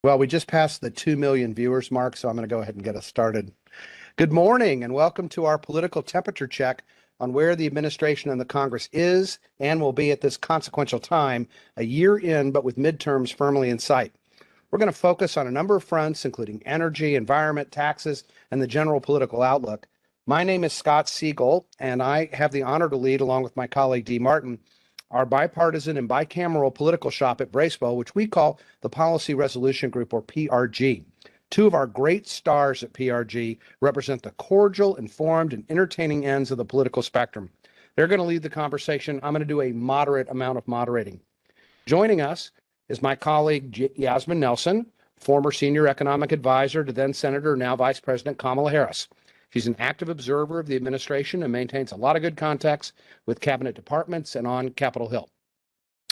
Well, we just passed the 2 million viewers mark, so I'm going to go ahead and get us started. Good morning and welcome to our political temperature check on where the administration and the Congress is and will be at this consequential time, a year in, but with midterms firmly in sight. We're going to focus on a number of fronts, including energy, environment, taxes, and the general political outlook. My name is Scott Segal, and I have the honor to lead, along with my colleague Dee Martin, our bipartisan and bicameral political shop at Bracewell, which we call the Policy Resolution Group, or PRG. Two of our great stars at PRG represent the cordial, informed, and entertaining ends of the political spectrum. They're going to lead the conversation. I'm going to do a moderate amount of moderating. Joining us is my colleague Yasmin Nelson, former senior economic advisor to then Senator, now Vice President Kamala Harris. She's an active observer of the administration and maintains a lot of good contacts with cabinet departments and on Capitol Hill.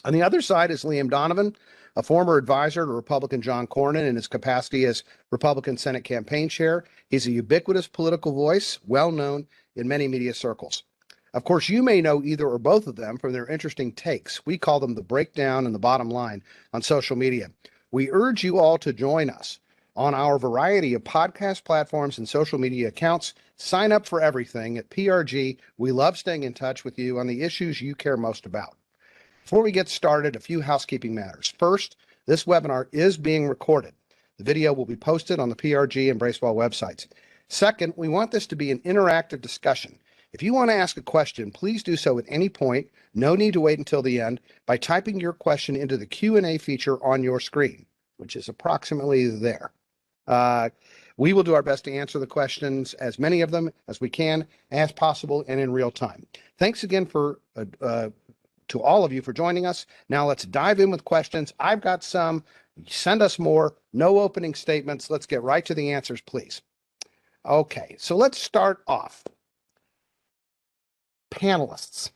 On the other side is Liam Donovan, a former advisor to Republican John Cornyn in his capacity as Republican Senate campaign chair. He's a ubiquitous political voice, well known in many media circles. Of course, you may know either or both of them from their interesting takes. We call them the breakdown and the bottom line on social media. We urge you all to join us on our variety of podcast platforms and social media accounts. Sign up for everything at PRG. We love staying in touch with you on the issues you care most about. Before we get started, a few housekeeping matters. First, this webinar is being recorded. The video will be posted on the PRG and Bracewell websites. Second, we want this to be an interactive discussion. If you want to ask a question, please do so at any point. No need to wait until the end by typing your question into the Q&A feature on your screen, which is approximately there. We will do our best to answer the questions, as many of them as we can, as possible, and in real time. Thanks again to all of you for joining us. Now let's dive in with questions. I've got some. Send us more. No opening statements. Let's get right to the answers, please. Okay, so let's start off. Panelists.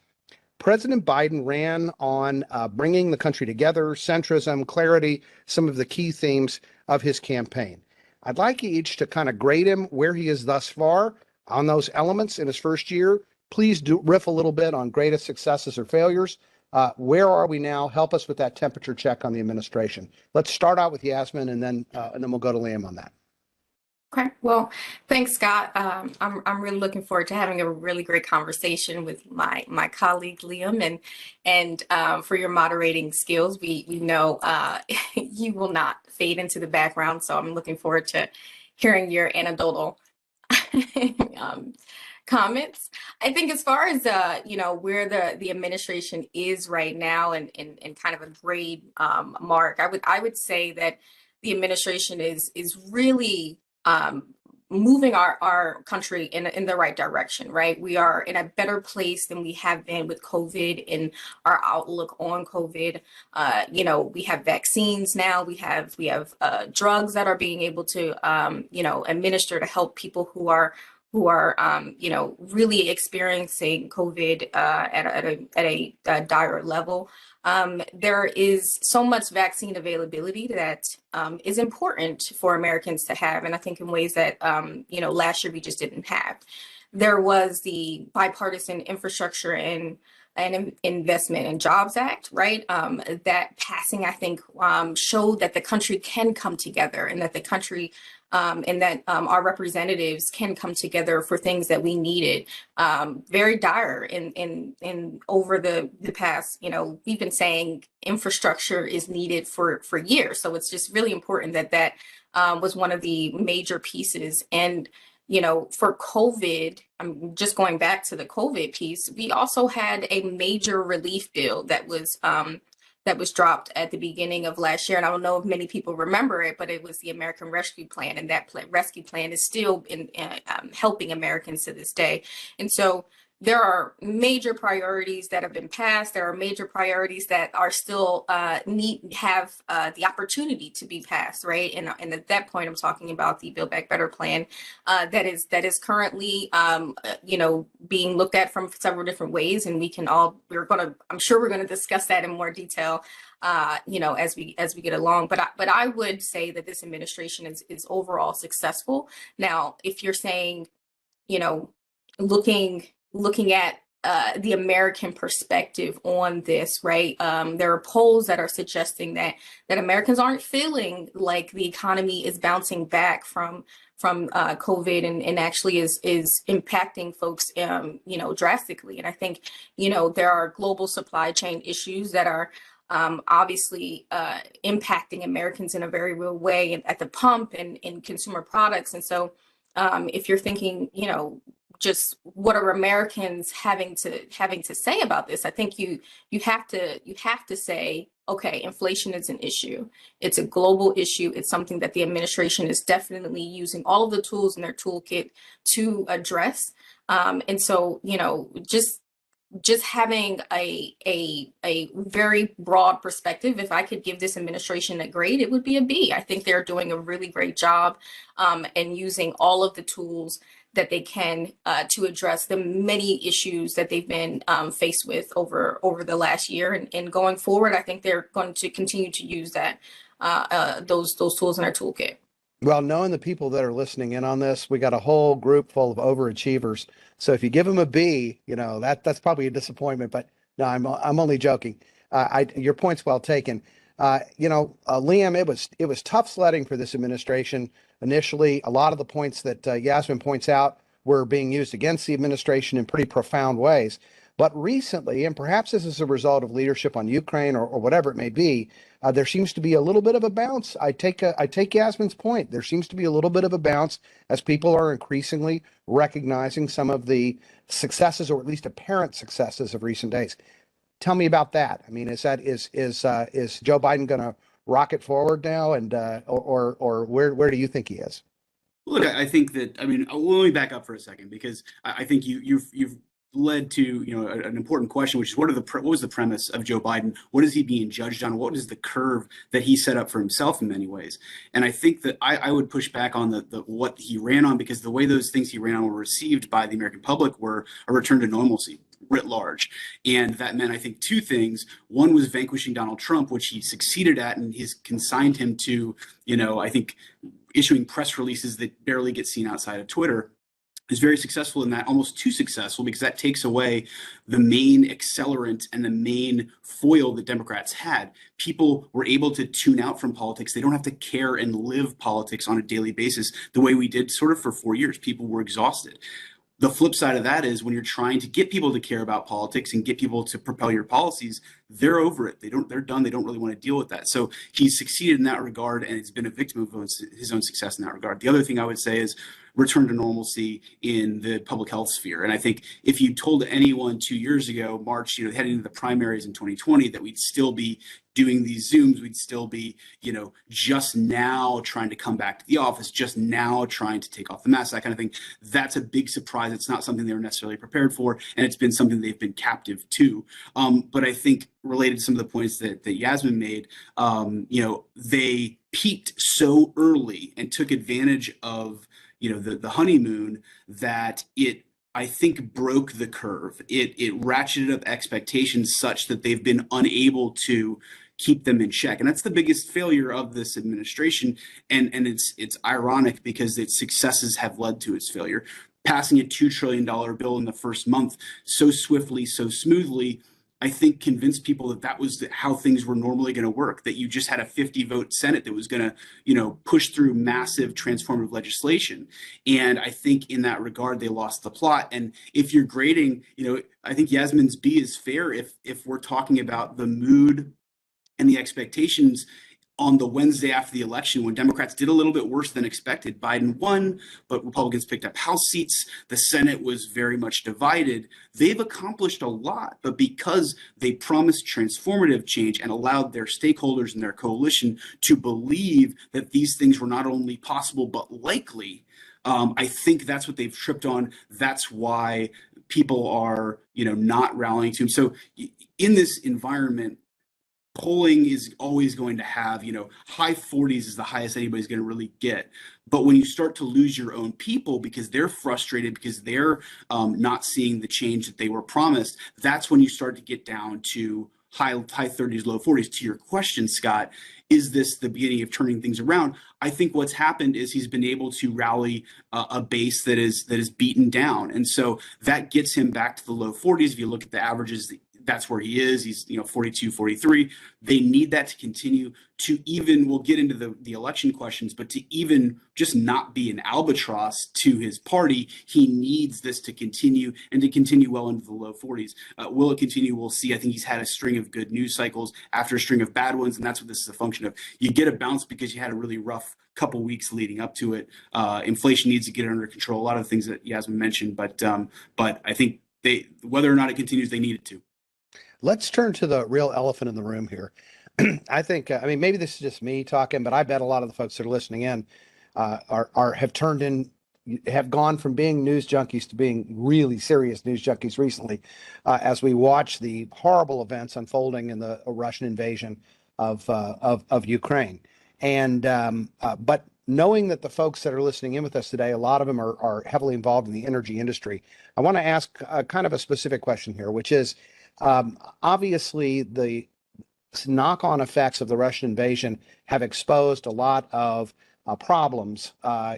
President Biden ran on bringing the country together, centrism, clarity, some of the key themes of his campaign. I'd like you each to kind of grade him where he is thus far on those elements in his first year. Please do riff a little bit on greatest successes or failures. Where are we now? Help us with that temperature check on the administration. Let's start out with Yasmin, and then we'll go to Liam on that. Okay, well, thanks, Scott. I'm really looking forward to having a really great conversation with my colleague Liam, and for your moderating skills. We know you will not fade into the background, so I'm looking forward to hearing your anecdotal comments. I think as far as where the administration is right now, and kind of a grade mark, I would say that the administration is really moving our country in the right direction, right? We are in a better place than we have been with COVID and our outlook on COVID. We have vaccines now. We have drugs that are being able to administer to help people who are really experiencing COVID at a dire level. There is so much vaccine availability that is important for Americans to have, and I think in ways that last year we just didn't have. There was the Bipartisan Infrastructure and Investment and Jobs Act, right? That passing, I think, showed that the country can come together, and that the country and that our representatives can come together for things that we needed. Very dire in over the past, we've been saying infrastructure is needed for years. So it's just really important that was one of the major pieces. And for COVID, I'm just going back to the COVID piece, we also had a major relief bill that was dropped at the beginning of last year. And I don't know if many people remember it, but it was the American Rescue Plan. And that rescue plan is still helping Americans to this day. And so there are major priorities that have been passed. There are major priorities that are still have the opportunity to be passed, right? And at that point, I'm talking about the Build Back Better plan that is currently being looked at from several different ways, and I'm sure we're gonna discuss that in more detail as we get along. But I would say that this administration is overall successful. Now, if you're saying, looking at the American perspective on this, right? There are polls that are suggesting that Americans aren't feeling like the economy is bouncing back from COVID, and actually is impacting folks, drastically. And I think, there are global supply chain issues that are obviously impacting Americans in a very real way at the pump and in consumer products. And so if you're thinking, just what are Americans having to say about this? I think you have to say, okay, inflation is an issue. It's a global issue. It's something that the administration is definitely using all of the tools in their toolkit to address. And so, just having a very broad perspective, if I could give this administration a grade, it would be a B. I think they're doing a really great job and using all of the tools that they can to address the many issues that they've been faced with over the last year. And going forward, I think they're going to continue to use that those tools in their toolkit. Well, knowing the people that are listening in on this, we got a whole group full of overachievers. So if you give them a B, that's probably a disappointment. But no, I'm only joking. Your point's well taken. Liam, it was tough sledding for this administration initially. A lot of the points that Yasmin points out were being used against the administration in pretty profound ways. But recently, and perhaps this is a result of leadership on Ukraine or whatever it may be, there seems to be a little bit of a bounce. I take Yasmin's point. There seems to be a little bit of a bounce as people are increasingly recognizing some of the successes, or at least apparent successes, of recent days. Tell me about that. I mean, is Joe Biden going to rocket forward now, and or where do you think he is? Look, I think that, let me back up for a second, because I think you've led to an important question, which is what was the premise of Joe Biden? What is he being judged on? What is the curve that he set up for himself in many ways? And I think that I would push back on the what he ran on, because the way those things he ran on were received by the American public were a return to normalcy writ large. And that meant, I think, two things. One was vanquishing Donald Trump, which he succeeded at, and he's consigned him to, I think, issuing press releases that barely get seen outside of Twitter. Is very successful in that, almost too successful, because that takes away the main accelerant and the main foil that Democrats had. People were able to tune out from politics. They don't have to care and live politics on a daily basis the way we did sort of for 4 years. People were exhausted. The flip side of that is when you're trying to get people to care about politics and get people to propel your policies, they're over it. They're done. They don't really want to deal with that. So he's succeeded in that regard, and it's been a victim of his own success in that regard. The other thing I would say is return to normalcy in the public health sphere. And I think if you told anyone 2 years ago, March, heading into the primaries in 2020, that we'd still be doing these Zooms, we'd still be, just now trying to come back to the office, just now trying to take off the mask, that kind of thing, that's a big surprise. It's not something they were necessarily prepared for, and it's been something they've been captive to. But I think related to some of the points that Yasmin made, they peaked so early and took advantage of the honeymoon that it, I think, broke the curve. It ratcheted up expectations such that they've been unable to keep them in check. And that's the biggest failure of this administration. And it's ironic because its successes have led to its failure. Passing a $2 trillion bill in the first month so swiftly, so smoothly, I think convinced people that was how things were normally going to work, that you just had a 50-vote Senate that was going to, push through massive transformative legislation. And I think in that regard, they lost the plot. And if you're grading, I think Yasmin's B is fair if we're talking about the mood and the expectations on the Wednesday after the election, when Democrats did a little bit worse than expected. Biden won, but Republicans picked up House seats. The Senate was very much divided. They've accomplished a lot, but because they promised transformative change and allowed their stakeholders and their coalition to believe that these things were not only possible, but likely, I think that's what they've tripped on. That's why people are, not rallying to him. So in this environment, polling is always going to have, high 40s is the highest anybody's going to really get. But when you start to lose your own people because they're frustrated, because they're not seeing the change that they were promised, that's when you start to get down to high 30s, low 40s. To your question, Scott, is this the beginning of turning things around? I think what's happened is he's been able to rally a base that is beaten down, and so that gets him back to the low 40s. If you look at the averages, that's where he is. He's 42, 43. They need that to continue to even, we'll get into the election questions, but to even just not be an albatross to his party, he needs this to continue and to continue well into the low 40s. Will it continue? We'll see. I think he's had a string of good news cycles after a string of bad ones, and that's what this is a function of. You get a bounce because you had a really rough couple weeks leading up to it. Inflation needs to get under control. A lot of the things that Yasmin mentioned, but I think whether or not it continues, they need it to. Let's turn to the real elephant in the room here. I think, I mean, maybe this is just me talking, but I bet a lot of the folks that are listening in have gone from being news junkies to being really serious news junkies recently, as we watch the horrible events unfolding in the Russian invasion of Ukraine. And but knowing that the folks that are listening in with us today, a lot of them are heavily involved in the energy industry, I want to ask kind of a specific question here, which is, obviously, the knock-on effects of the Russian invasion have exposed a lot of problems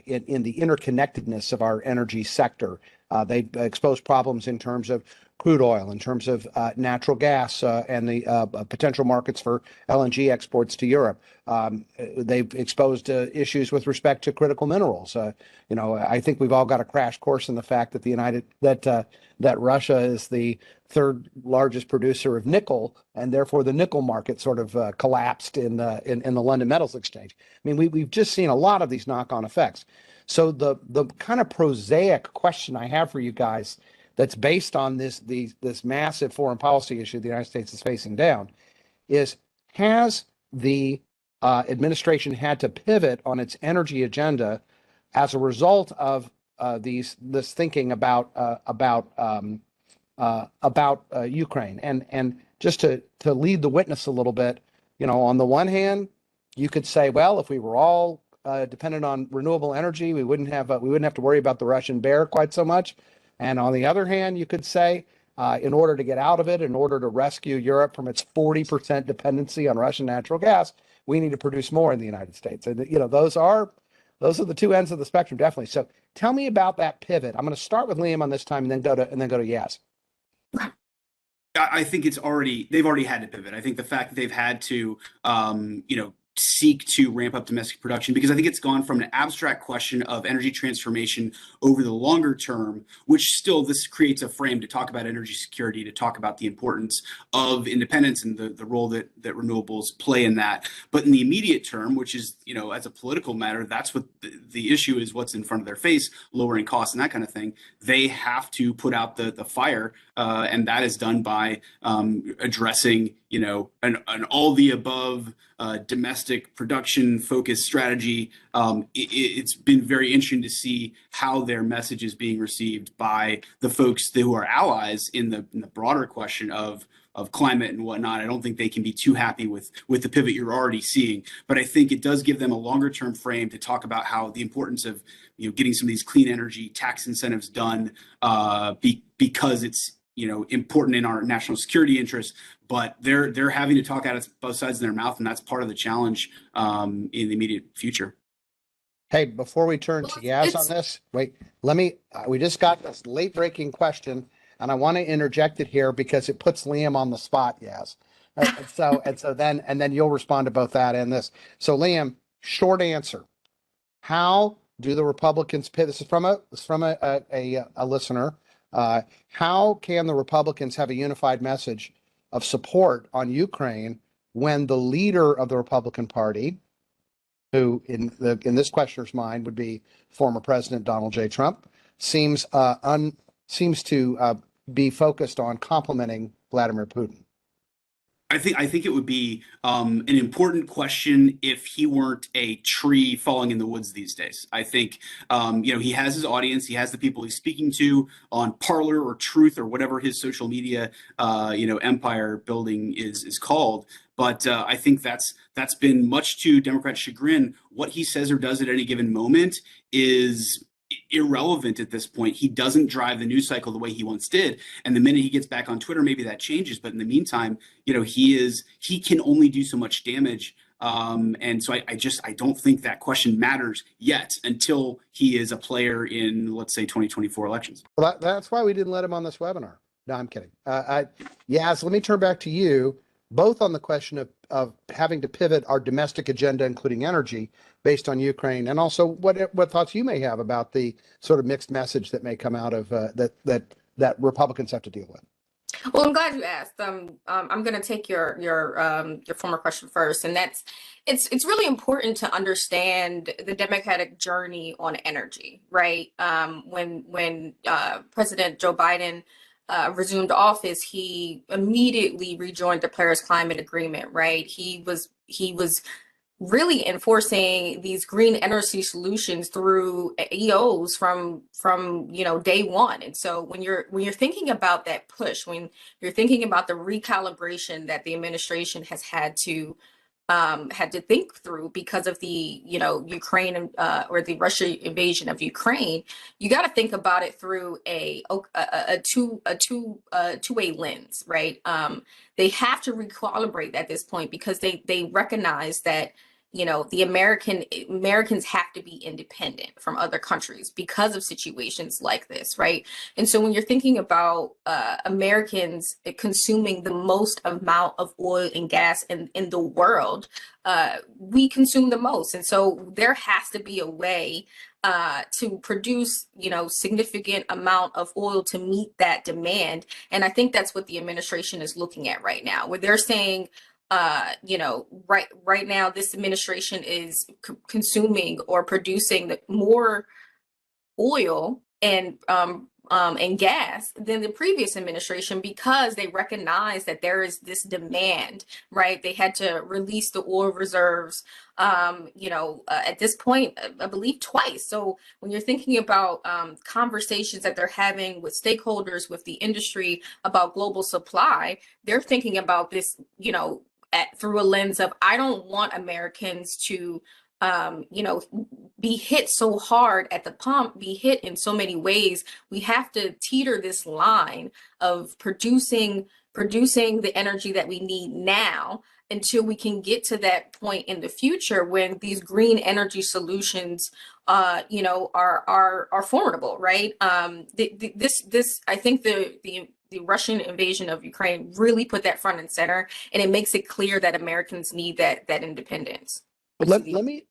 in the interconnectedness of our energy sector. They've exposed problems in terms of crude oil, in terms of natural gas and the potential markets for LNG exports to Europe. They've exposed issues with respect to critical minerals. I think we've all got a crash course in the fact that that Russia is the third largest producer of nickel, and therefore the nickel market sort of collapsed in the London Metals Exchange. I mean, we've just seen a lot of these knock-on effects. So the kind of prosaic question I have for you guys, that's based on this massive foreign policy issue the United States is facing down, is, has the administration had to pivot on its energy agenda as a result of this thinking about Ukraine? And just to lead the witness a little bit, on the one hand, you could say, well, if we were all dependent on renewable energy, we wouldn't have to worry about the Russian bear quite so much. And on the other hand, you could say, in order to get out of it, in order to rescue Europe from its 40% dependency on Russian natural gas, we need to produce more in the United States. And those are the two ends of the spectrum, definitely. So tell me about that pivot. I'm going to start with Liam on this time, and then go to Yas. I think they've already had to pivot. I think the fact that they've had to, seek to ramp up domestic production, because I think it's gone from an abstract question of energy transformation over the longer term, which still, this creates a frame to talk about energy security, to talk about the importance of independence and the role that renewables play in that. But in the immediate term, which is, as a political matter, that's what the issue is, what's in front of their face, lowering costs and that kind of thing. They have to put out the fire, and that is done by addressing, an all the above domestic production focused strategy. It's been very interesting to see how their message is being received by the folks who are allies in the broader question of climate and whatnot. I don't think they can be too happy with the pivot you're already seeing, but I think it does give them a longer term frame to talk about how the importance of getting some of these clean energy tax incentives done, because it's important in our national security interests. But they're having to talk out of both sides of their mouth, and that's part of the challenge in the immediate future. Hey, before we turn to Yas on this, wait, we just got this late breaking question, and I want to interject it here because it puts Liam on the spot, Yas. And then you'll respond to both that and this. So Liam, short answer. How do the Republicans pivot? This is from a listener. How can the Republicans have a unified message of support on Ukraine when the leader of the Republican Party, who in this questioner's mind would be former President Donald J. Trump, seems to be focused on complimenting Vladimir Putin? I think it would be an important question if he weren't a tree falling in the woods these days. I think he has his audience, he has the people he's speaking to on Parler or Truth or whatever his social media empire building is called. But I think that's been, much to Democrat chagrin, what he says or does at any given moment is irrelevant at this point. He doesn't drive the news cycle the way he once did. And the minute he gets back on Twitter, maybe that changes. But in the meantime, he can only do so much damage. And so I don't think that question matters yet until he is a player in, let's say, 2024 elections. Well, that's why we didn't let him on this webinar. No, I'm kidding. Yas, let me turn back to you, both on the question of having to pivot our domestic agenda, including energy, based on Ukraine, and also what thoughts you may have about the sort of mixed message that may come out of that Republicans have to deal with. Well, I'm glad you asked. I'm going to take your former question first, and that's it's really important to understand the Democratic journey on energy, right? When President Joe Biden resumed office, he immediately rejoined the Paris Climate Agreement, right? He was really enforcing these green energy solutions through EOs from day one. And so when you're thinking about that push, when you're thinking about the recalibration that the administration has had to think through because of the Ukraine or the Russia invasion of Ukraine, you got to think about it through a two-way lens, right? They have to recalibrate at this point because they recognize that the Americans have to be independent from other countries because of situations like this, right? And so when you're thinking about Americans consuming the most amount of oil and gas in the world, we consume the most. And so there has to be a way to produce, significant amount of oil to meet that demand. And I think that's what the administration is looking at right now, where they're saying, right now, this administration is consuming or producing more oil and gas than the previous administration because they recognize that there is this demand, right? They had to release the oil reserves, at this point, I believe twice. So when you're thinking about conversations that they're having with stakeholders, with the industry about global supply, they're thinking about this, through a lens of, I don't want Americans to, be hit so hard at the pump, be hit in so many ways. We have to teeter this line of producing the energy that we need now until we can get to that point in the future when these green energy solutions, are formidable, right? This I think the Russian invasion of Ukraine really put that front and center, and it makes it clear that Americans need that independence. Let me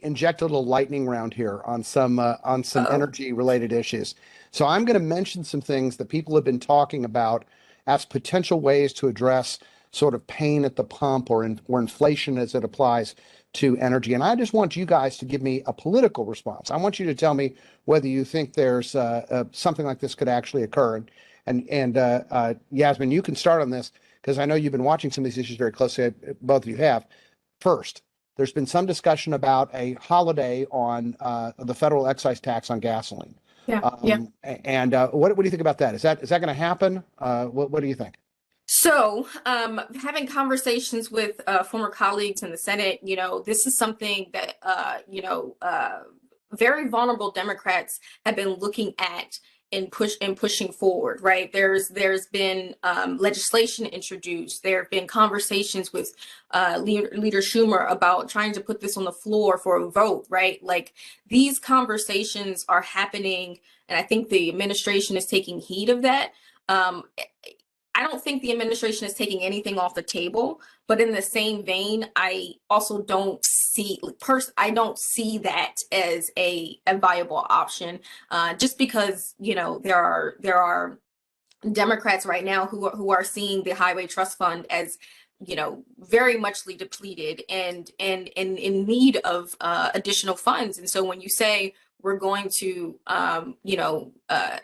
inject a little lightning round here on some energy related issues. So I'm going to mention some things that people have been talking about as potential ways to address sort of pain at the pump or inflation as it applies to energy. And I just want you guys to give me a political response. I want you to tell me whether you think there's something like this could actually occur. And Yasmin, you can start on this because I know you've been watching some of these issues very closely. Both of you have. First, there's been some discussion about a holiday on the federal excise tax on gasoline. Yeah. And what do you think about that? Is that going to happen? What do you think? So, having conversations with former colleagues in the Senate, this is something that very vulnerable Democrats have been looking at and pushing forward, right? There's been legislation introduced. There have been conversations with Leader Schumer about trying to put this on the floor for a vote, right? Like these conversations are happening, and I think the administration is taking heed of that. I don't think the administration is taking anything off the table, but in the same vein, I also don't see that as a viable option, just because there are Democrats right now who are seeing the Highway Trust Fund as very muchly depleted and in need of additional funds. And so when you say we're going to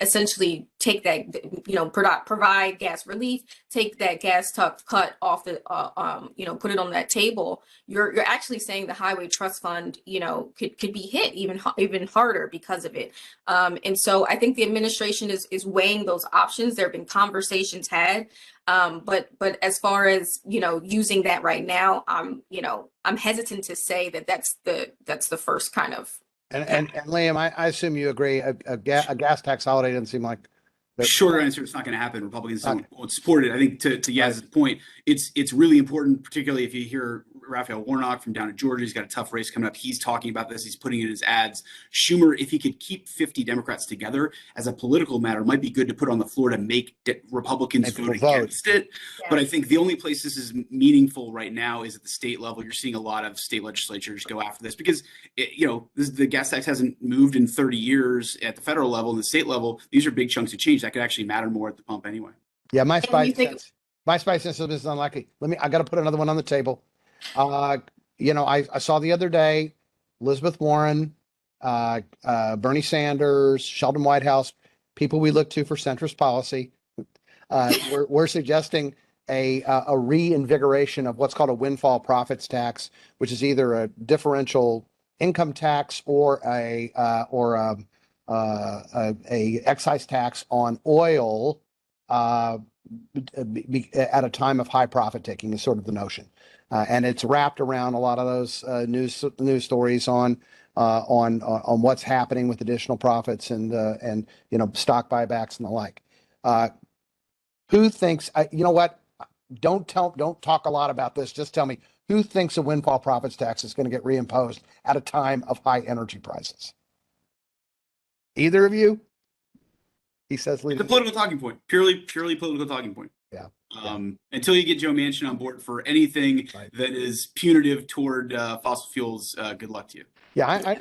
essentially take that, provide gas relief, take that gas tax cut off the, put it on that table, you're actually saying the Highway Trust Fund, could be hit even harder because of it. And so I think the administration is weighing those options. There have been conversations had, but as far as, using that right now, I'm hesitant to say that that's the first kind of And Liam, I assume you agree. A gas tax holiday doesn't seem like Shorter answer, it's not going to happen. Republicans won't support it. I think to Yaz's point, it's really important, particularly if you hear Raphael Warnock from down in Georgia. He's got a tough race coming up. He's talking about this. He's putting it in his ads. Schumer, if he could keep 50 Democrats together as a political matter, might be good to put on the floor to make Republicans vote against it. Yeah. But I think the only place this is meaningful right now is at the state level. You're seeing a lot of state legislatures go after this because, the gas tax hasn't moved in 30 years at the federal level and the state level. These are big chunks of change that could actually matter more at the pump anyway. Yeah, my spice sense of this is unlikely. I got to put another one on the table. I saw the other day, Elizabeth Warren, Bernie Sanders, Sheldon Whitehouse, people we look to for centrist policy. We're suggesting a reinvigoration of what's called a windfall profits tax, which is either a differential income tax or a excise tax on oil at a time of high profit taking is sort of the notion. And it's wrapped around a lot of those news stories on what's happening with additional profits and stock buybacks and the like. Who thinks? You know what? Don't talk a lot about this. Just tell me who thinks a windfall profits tax is going to get reimposed at a time of high energy prices. Either of you? He says, it's a political talking point. Purely political talking point. Yeah. Until you get Joe Manchin on board for anything that is punitive toward fossil fuels, good luck to you. Yeah,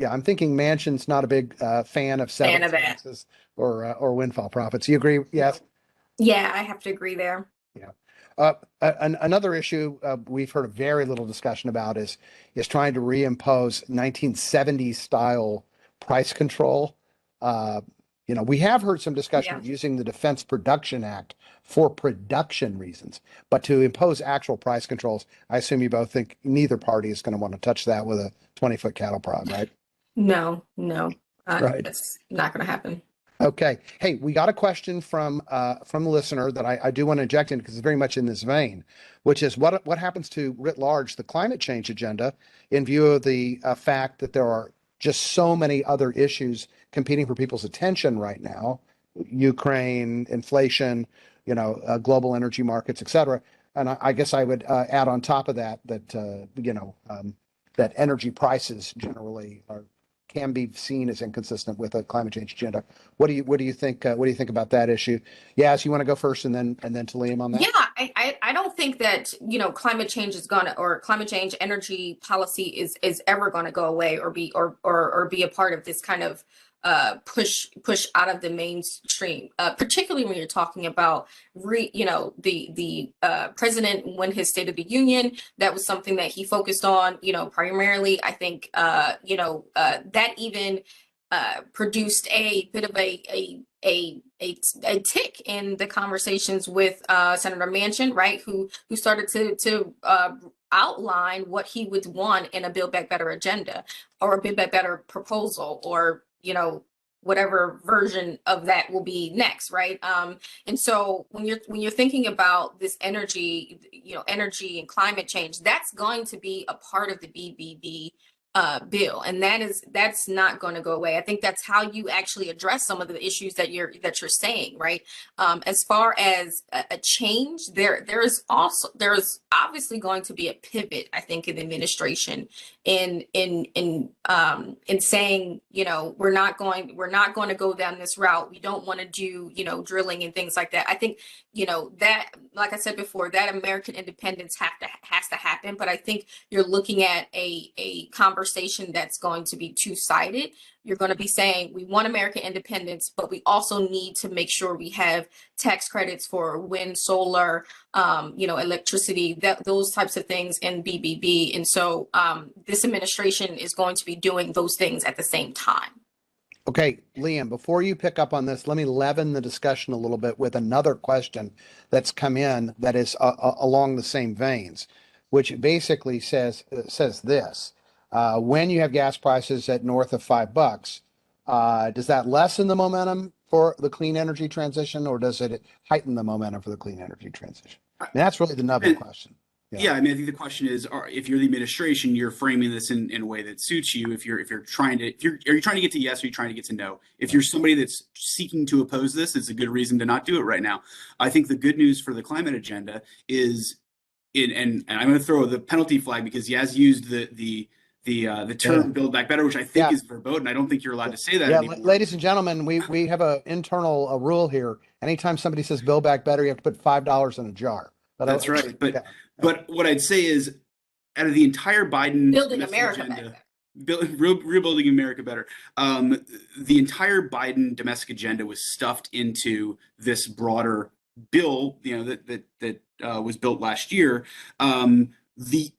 I'm thinking Manchin's not a big fan of taxes or windfall profits. You agree? Yes. Yeah, I have to agree there. Yeah. Another issue we've heard very little discussion about is trying to reimpose 1970s style price control. We have heard some discussion of using the Defense Production Act for production reasons, but to impose actual price controls, I assume you both think neither party is going to want to touch that with a 20-foot cattle prod, right? No, right. That's not going to happen. Okay. Hey, we got a question from a listener that I do want to inject in because it's very much in this vein, which is what happens to writ large the climate change agenda in view of the fact that there are just so many other issues competing for people's attention right now: Ukraine, inflation, global energy markets, et cetera. And I guess I would add on top of that that energy prices generally can be seen as inconsistent with a climate change agenda. What do you think? What do you think about that issue? Yes, you want to go first, and then to Liam on that. Yeah, I don't think that climate change climate change energy policy is ever going to go away or be a part of this kind of push out of the mainstream, particularly when you're talking about the president, when his State of the Union, that was something that he focused on, primarily. I think that even produced a bit of a tick in the conversations with Senator Manchin, right, who started to outline what he would want in a Build Back Better agenda or a Build Back Better proposal, or whatever version of that will be next, right? And so when you're thinking about this energy and climate change, that's going to be a part of the BBB bill, and that's not going to go away. I think that's how you actually address some of the issues that you're saying, right? As far as a change, there's obviously going to be a pivot, I think, in the administration in saying, we're not going to go down this route. We don't want to do drilling and things like that. I think that, like I said before, that American independence has to happen. But I think you're looking at a conversation that's going to be two-sided. You're going to be saying we want American independence, but we also need to make sure we have tax credits for wind, solar, electricity, those types of things in BBB. And so this administration is going to be doing those things at the same time. Okay, Liam, before you pick up on this, let me leaven the discussion a little bit with another question that's come in that is along the same veins, which basically says this. When you have gas prices at north of $5, does that lessen the momentum for the clean energy transition, or does it heighten the momentum for the clean energy transition? I mean, that's really the nub of the question. Yeah, I mean, I think the question is, if you're the administration, you're framing this in a way that suits you. If you're trying to, are you trying to get to yes, or are you trying to get to no? If you're somebody that's seeking to oppose this, it's a good reason to not do it right now. I think the good news for the climate agenda is, and I'm going to throw the penalty flag because Yaz used the term "Build Back Better," which I think is verboten. I don't think you're allowed to say that anymore. Ladies and gentlemen, we have an internal rule here. Anytime somebody says "Build Back Better," you have to put $5 in a jar. But that's right. But what I'd say is, out of the entire Biden Building America agenda, better. rebuilding America better, the entire Biden domestic agenda was stuffed into this broader bill, that was built last year. The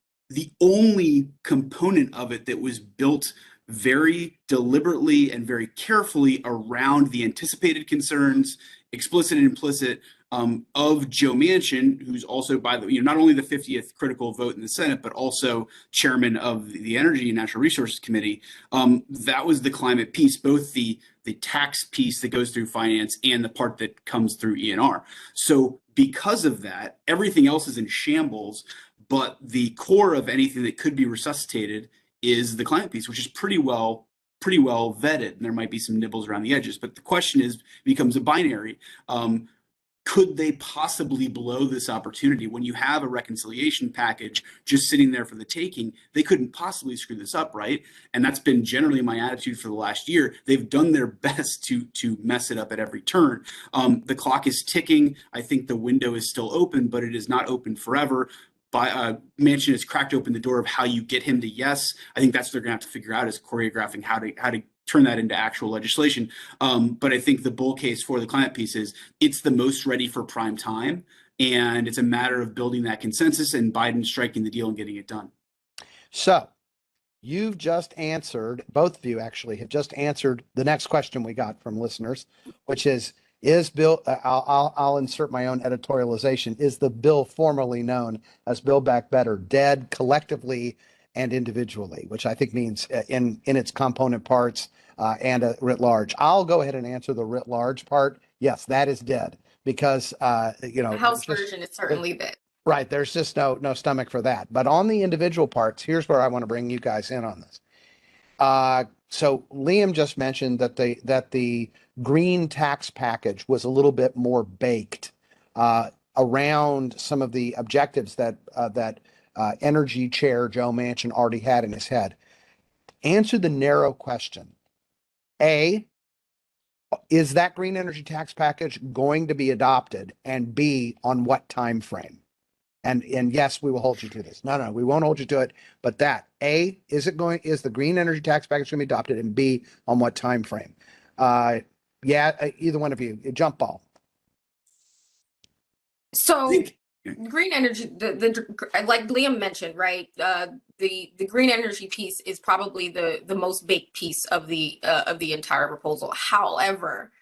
only component of it that was built very deliberately and very carefully around the anticipated concerns, explicit and implicit, of Joe Manchin, who's also, by the not only the 50th critical vote in the Senate, but also chairman of the Energy and Natural Resources Committee. That was the climate piece, both the tax piece that goes through finance and the part that comes through E&R. So because of that, everything else is in shambles, but the core of anything that could be resuscitated is the climate piece, which is pretty well vetted, and there might be some nibbles around the edges. But the question becomes a binary. Could they possibly blow this opportunity? When you have a reconciliation package just sitting there for the taking, they couldn't possibly screw this up, right? And that's been generally my attitude for the last year. They've done their best to mess it up at every turn. The clock is ticking. I think the window is still open, but it is not open forever. Manchin has cracked open the door of how you get him to yes. I think that's what they're going to have to figure out, is choreographing how to turn that into actual legislation. But I think the bull case for the climate piece is it's the most ready for prime time, and it's a matter of building that consensus and Biden striking the deal and getting it done. So you've just answered, both of you actually have just answered the next question we got from listeners, which is bill, I'll insert my own editorialization, is the bill formerly known as Build Back Better dead collectively and individually, which I think means in its component parts and writ large? I'll go ahead and answer the writ large part. Yes, that is dead, because The House version is certainly dead. Right, there's just no stomach for that. But on the individual parts, here's where I want to bring you guys in on this. So Liam just mentioned that the green tax package was a little bit more baked around some of the objectives that Energy Chair Joe Manchin already had in his head. Answer the narrow question. A, is that green energy tax package going to be adopted? And B, on what time frame? And yes, we will hold you to this. No, we won't hold you to it. But that, A, is the green energy tax package going to be adopted? And B, on what time frame? Either one of you, jump ball. So green energy, like Liam mentioned, right? The green energy piece is probably the most baked piece of the entire proposal. However,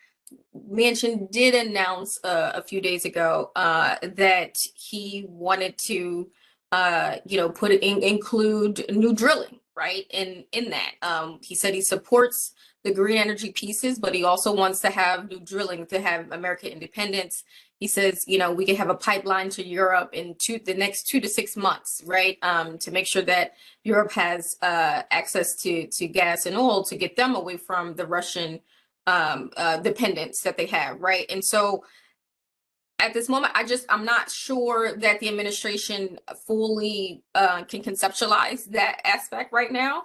Manchin did announce a few days ago that he wanted to include new drilling, right? In that, he said he supports the green energy pieces, but he also wants to have new drilling to have American independence. He says, we can have a pipeline to Europe in the next 2 to 6 months, right? To make sure that Europe has access to gas and oil to get them away from the Russian dependence that they have, right? And so at this moment, I'm not sure that the administration fully can conceptualize that aspect right now.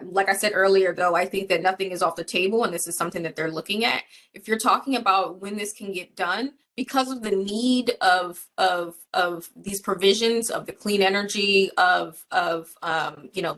Like I said earlier, though, I think that nothing is off the table, and this is something that they're looking at. If you're talking about when this can get done, because of the need of these provisions of the clean energy of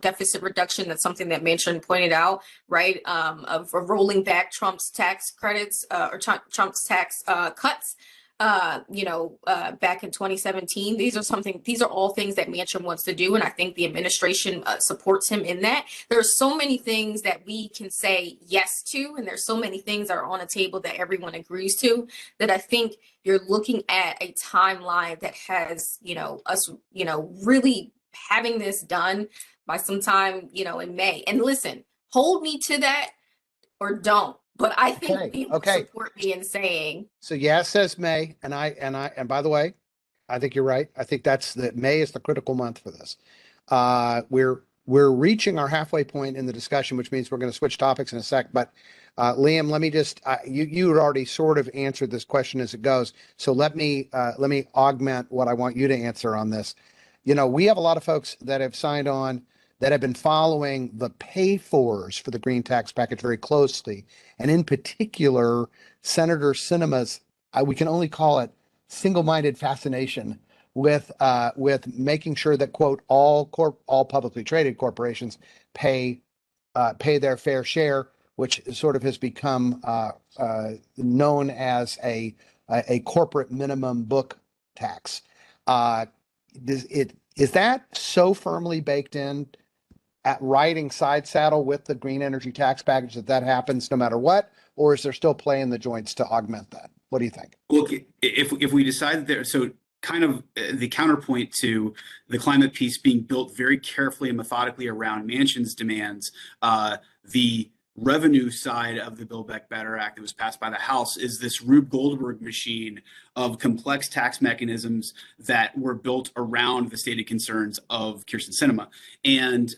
deficit reduction, that's something that Manchin pointed out, right? Of rolling back Trump's tax credits or Trump's tax cuts. Back in 2017, these are all things that Manchin wants to do, and I think the administration supports him in that. There are so many things that we can say yes to, and there's so many things that are on a table that everyone agrees to, that I think you're looking at a timeline that has, us, really having this done by sometime, in May. And listen, hold me to that or don't. But I think people support me in saying. So yes says May, and by the way, I think you're right. I think May is the critical month for this. We're reaching our halfway point in the discussion, which means we're going to switch topics in a sec. But Liam, let me just you had already sort of answered this question as it goes. So let me augment what I want you to answer on this. You know, we have a lot of folks that have signed on that have been following the pay-fors for the green tax package very closely, and in particular, Senator Sinema's we can only call it single-minded fascination with making sure that, quote, all publicly traded corporations pay their fair share, which sort of has become known as a corporate minimum book tax. Is that so firmly baked in at riding side saddle with the green energy tax package that happens no matter what, or is there still play in the joints to augment that? What do you think? Look, if we decide that there, so kind of the counterpoint to the climate piece being built very carefully and methodically around Manchin's demands, the revenue side of the Build Back Better Act that was passed by the House is this Rube Goldberg machine of complex tax mechanisms that were built around the stated concerns of Kyrsten Sinema. And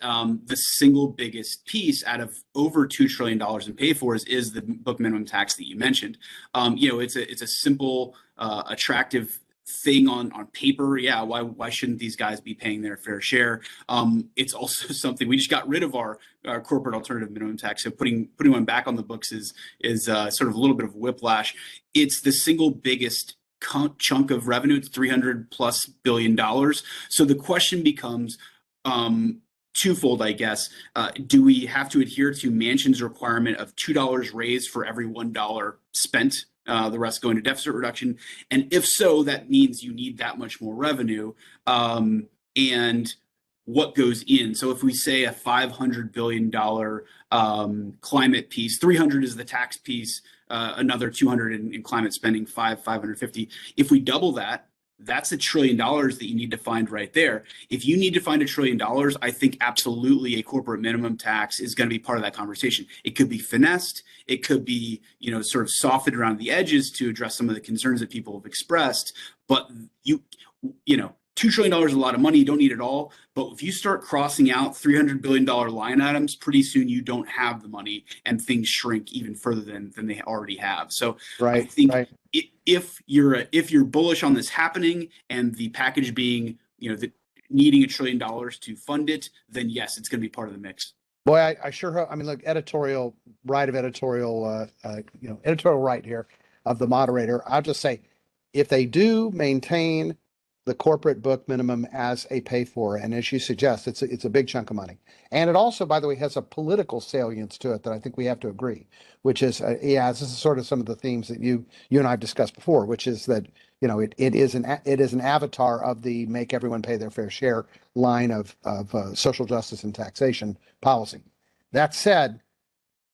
the single biggest piece out of over $2 trillion in pay-fors is the book minimum tax that you mentioned. You know, it's a simple, attractive thing on paper. Yeah, why shouldn't these guys be paying their fair share? It's also something we just got rid of our corporate alternative minimum tax, so putting one back on the books is sort of a little bit of whiplash. It's the single biggest chunk of revenue. It's $300+ billion. So the question becomes twofold, I guess. Do we have to adhere to Manchin's requirement of $2 raised for every $1 spent? The rest going to deficit reduction. And if so, that means you need that much more revenue. And what goes in? So if we say a $500 billion climate piece, 300 is the tax piece, another 200 in climate spending, 550. If we double that, that's $1 trillion that you need to find right there. If you need to find $1 trillion, I think absolutely a corporate minimum tax is going to be part of that conversation. It could be finessed. It could be, you know, sort of softened around the edges to address some of the concerns that people have expressed. But you know, $2 trillion is a lot of money. You don't need it all. But if you start crossing out $300 billion line items, pretty soon you don't have the money and things shrink even further than they already have. So I think if you're bullish on this happening and the package being, you know, needing $1 trillion to fund it, then yes, it's going to be part of the mix. Boy, I sure hope. I mean, look, editorial right here of the moderator. I'll just say, if they do maintain the corporate book minimum as a pay for, and as you suggest, it's a big chunk of money, and it also, by the way, has a political salience to it that I think we have to agree, which is, this is sort of some of the themes that you and I've discussed before, which is that, you know, it is an avatar of the make everyone pay their fair share line of social justice and taxation policy. That said,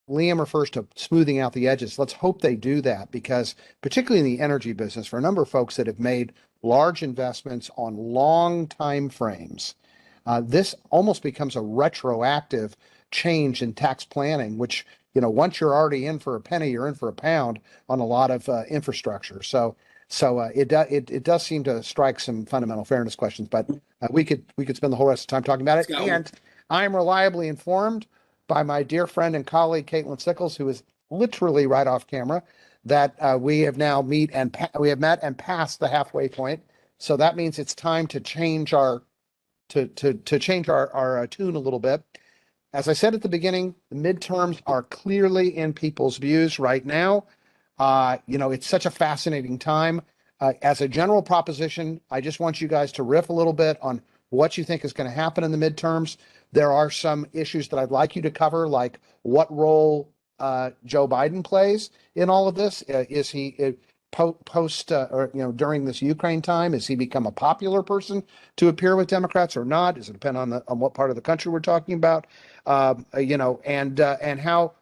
Liam refers to smoothing out the edges. Let's hope they do that, because particularly in the energy business, for a number of folks that have made large investments on long time frames, this almost becomes a retroactive change in tax planning, which, you know, once you're already in for a penny, you're in for a pound on a lot of infrastructure. So it does seem to strike some fundamental fairness questions, but we could spend the whole rest of the time talking about it. And I'm reliably informed by my dear friend and colleague Caitlin Sickles, who is literally right off camera, that we have met and passed the halfway point. So that means it's time to change our tune a little bit. As I said at the beginning, the midterms are clearly in people's views right now. You know, it's such a fascinating time. As a general proposition, I just want you guys to riff a little bit on what you think is going to happen in the midterms. There are some issues that I'd like you to cover, like what role Joe Biden plays in all of this. Is he during this Ukraine time, has he become a popular person to appear with Democrats or not? Does it depend on what part of the country we're talking about? And how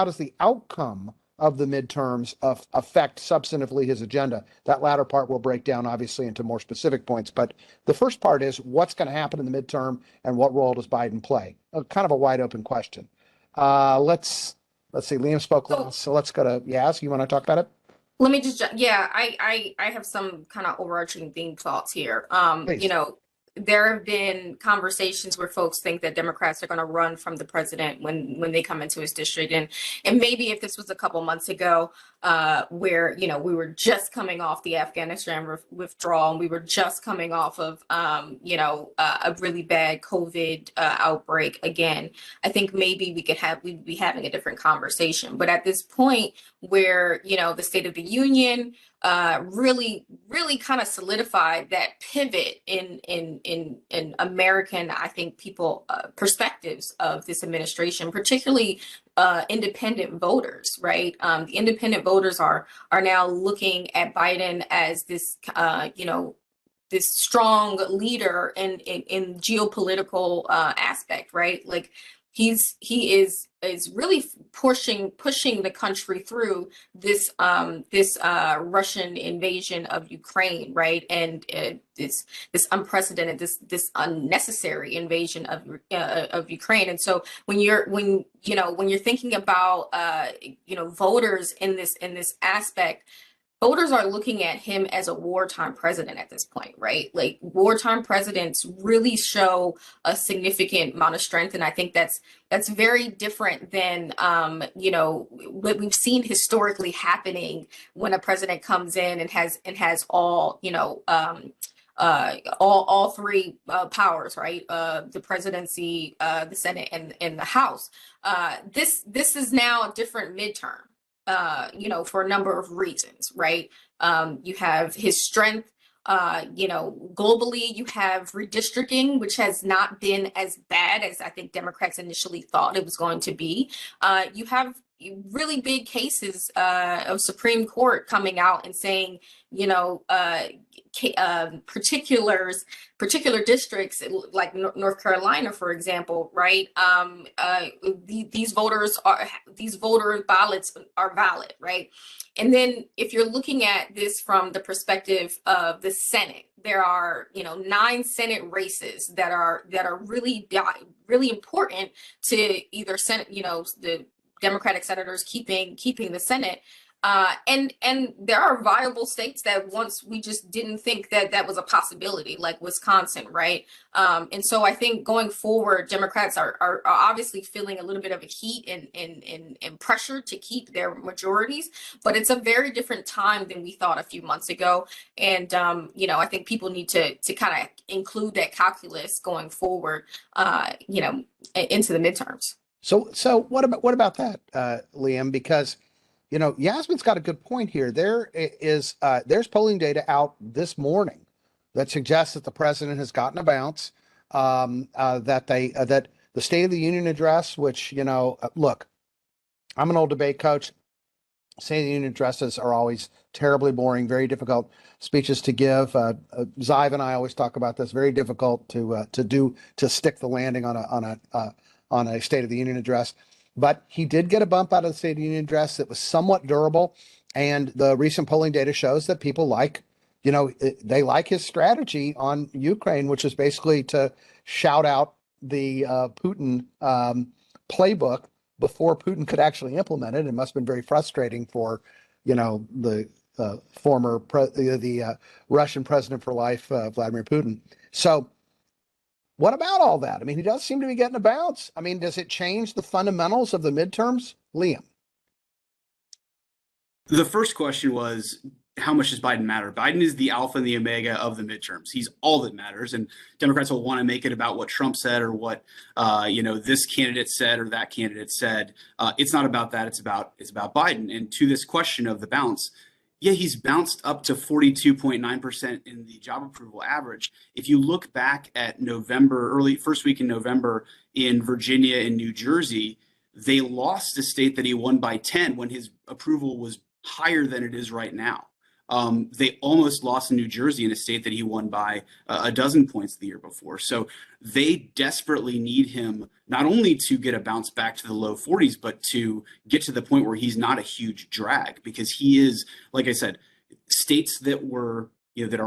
does the outcome of the midterms affect substantively his agenda? That latter part will break down obviously into more specific points, but the first part is what's going to happen in the midterm and what role does Biden play? Kind of a wide open question. Let's see, Liam spoke last, so let's go to Yas. You want to talk about it? Let me just, yeah, I have some kind of overarching theme thoughts here. Please. You know, there have been conversations where folks think that Democrats are going to run from the president when they come into his district, and maybe if this was a couple months ago, where we were just coming off the Afghanistan withdrawal, and we were just coming off of a really bad COVID outbreak again, I think maybe we'd be having a different conversation. But at this point, where the State of the Union really kind of solidified that pivot in American, I think, people perspectives of this administration, particularly independent voters, right? The independent voters are now looking at Biden as this this strong leader in geopolitical aspect, right? Like he is really pushing the country through this Russian invasion of Ukraine, right? And this unprecedented, this unnecessary invasion of Ukraine. And so when you're thinking about voters in this aspect, voters are looking at him as a wartime president at this point, right? Like wartime presidents really show a significant amount of strength. And I think that's very different than, what we've seen historically happening when a president comes in and has all three powers, right? The presidency, the Senate, and the House. This is now a different midterm. For a number of reasons, right? You have his strength, globally. You have redistricting, which has not been as bad as I think Democrats initially thought it was going to be. You have really big cases of Supreme Court coming out and saying, particular districts like North Carolina, for example, right? These voter ballots are valid, right? And then if you're looking at this from the perspective of the Senate, there are 9 Senate races that are really important to either Senate, the Democratic senators keeping the Senate. And there are viable states that once we just didn't think that was a possibility, like Wisconsin, right? And so I think going forward, Democrats are obviously feeling a little bit of a heat and pressure to keep their majorities, but it's a very different time than we thought a few months ago. And I think people need to kind of include that calculus going forward, into the midterms. So what about that, Liam? Because Yasmin's got a good point here. There's polling data out this morning that suggests that the president has gotten a bounce. That the State of the Union address, which look, I'm an old debate coach. State of the Union addresses are always terribly boring, very difficult speeches to give. Zive and I always talk about this. Very difficult to stick the landing on a State of the Union address. But he did get a bump out of the State of the Union address that was somewhat durable. And the recent polling data shows that people they like his strategy on Ukraine, which is basically to shout out the Putin playbook before Putin could actually implement it. It must have been very frustrating for, the former Russian president for life, Vladimir Putin. So what about all that? I mean, he does seem to be getting a bounce. I mean, does it change the fundamentals of the midterms, Liam? The first question was, how much does Biden matter? Biden is the alpha and the omega of the midterms. He's all that matters. And Democrats will want to make it about what Trump said or what, this candidate said or that candidate said. It's not about that. It's about Biden. And to this question of the bounce, yeah, he's bounced up to 42.9% in the job approval average. If you look back at first week in November in Virginia and New Jersey, they lost a state that he won by 10 when his approval was higher than it is right now. They almost lost in New Jersey in a state that he won by a dozen points the year before. So they desperately need him not only to get a bounce back to the low 40s, but to get to the point where he's not a huge drag, because he is, like I said, states that were, that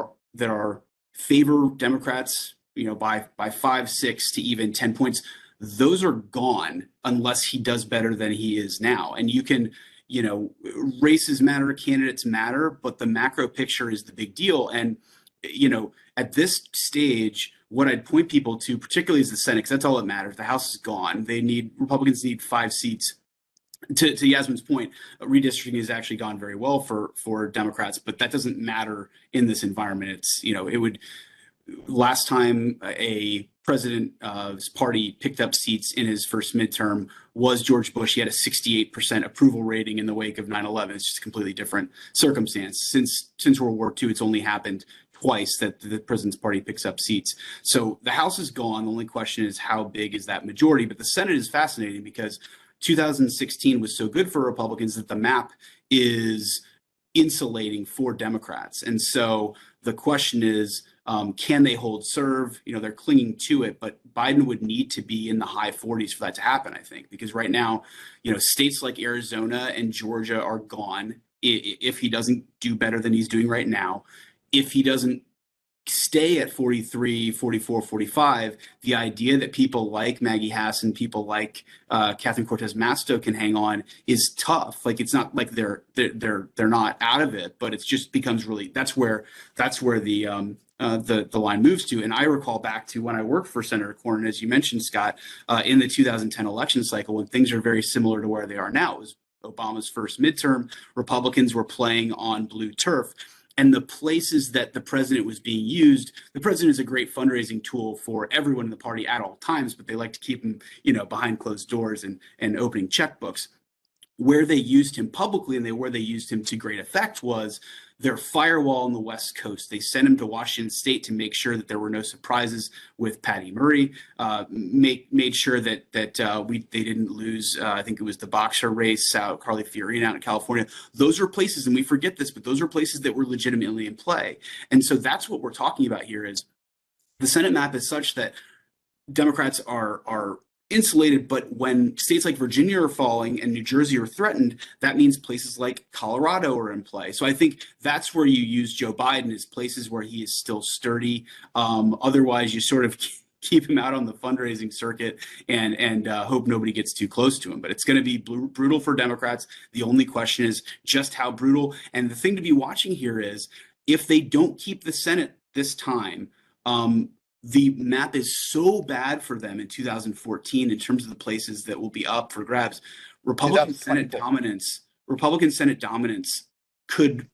are favor Democrats, by 5, 6 to even 10 points. Those are gone unless he does better than he is now. And you can races matter, candidates matter, but the macro picture is the big deal. And, at this stage, what I'd point people to, particularly is the Senate, because that's all that matters. The House is gone. Republicans need 5 seats. To Yasmin's point, redistricting has actually gone very well for Democrats, but that doesn't matter in this environment. Last time a president's party picked up seats in his first midterm was George Bush. He had a 68% approval rating in the wake of 9/11. It's just a completely different circumstance. Since World War II, it's only happened twice that the president's party picks up seats. So the House is gone. The only question is how big is that majority? But the Senate is fascinating because 2016 was so good for Republicans that the map is insulating for Democrats. And so the question is, can they hold serve? They're clinging to it, but Biden would need to be in the high 40s for that to happen, I think, because right now, states like Arizona and Georgia are gone if he doesn't do better than he's doing right now. If he doesn't stay at 43, 44, 45, the idea that people like Maggie Hassan, people like Catherine Cortez Masto can hang on is tough. Like, it's not like they're not out of it, but it's just becomes really, that's where the line moves to. And I recall back to when I worked for Senator Cornyn, as you mentioned, Scott, in the 2010 election cycle, when things are very similar to where they are now. It was Obama's first midterm. Republicans were playing on blue turf. And the places that the president was being used, the president is a great fundraising tool for everyone in the party at all times, but they like to keep him, behind closed doors and opening checkbooks. Where they used him publicly and where they used him to great effect was their firewall on the West Coast. They sent him to Washington State to make sure that there were no surprises with Patty Murray, made sure that they didn't lose, I think it was the boxer race, Carly Fiorina out in California. Those are places, and we forget this, but those are places that were legitimately in play. And so that's what we're talking about here is the Senate map is such that Democrats are insulated, but when states like Virginia are falling and New Jersey are threatened, that means places like Colorado are in play. So I think that's where you use Joe Biden, is places where he is still sturdy. Otherwise, you sort of keep him out on the fundraising circuit and hope nobody gets too close to him. But it's going to be brutal for Democrats. The only question is just how brutal. And the thing to be watching here is if they don't keep the Senate this time, the map is so bad for them in 2014 in terms of the places that will be up for grabs. Republican Senate dominance could,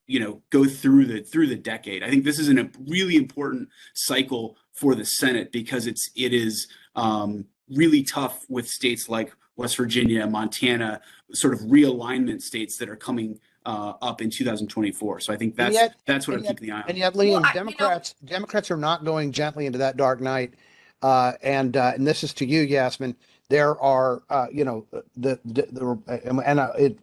go through the decade. I think this is a really important cycle for the Senate because it is really tough with states like West Virginia, Montana, sort of realignment states that are coming up in 2024. So I think that's what I'm keeping the eye on. And yet, Liam, Democrats are not going gently into that dark night. And this is to you, Yasmin. There are,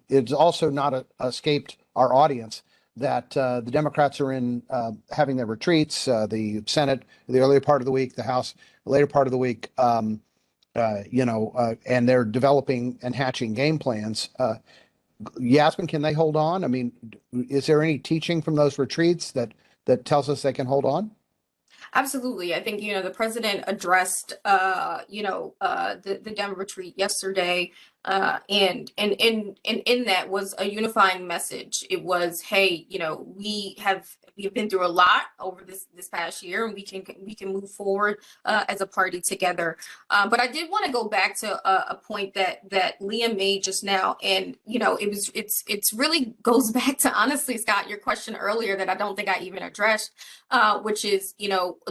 it's also not escaped our audience that the Democrats are in having their retreats. The Senate, the earlier part of the week, the House, the later part of the week. And they're developing and hatching game plans. Yasmin, can they hold on? I mean, is there any teaching from those retreats that tells us they can hold on? Absolutely. I think, the president addressed, the Denver retreat yesterday. And in that was a unifying message. It was, hey, we have been through a lot over this past year, and we can move forward as a party together. But I did want to go back to a point that Liam made just now, and it's really goes back to, honestly, Scott, your question earlier that I don't think I even addressed, which is,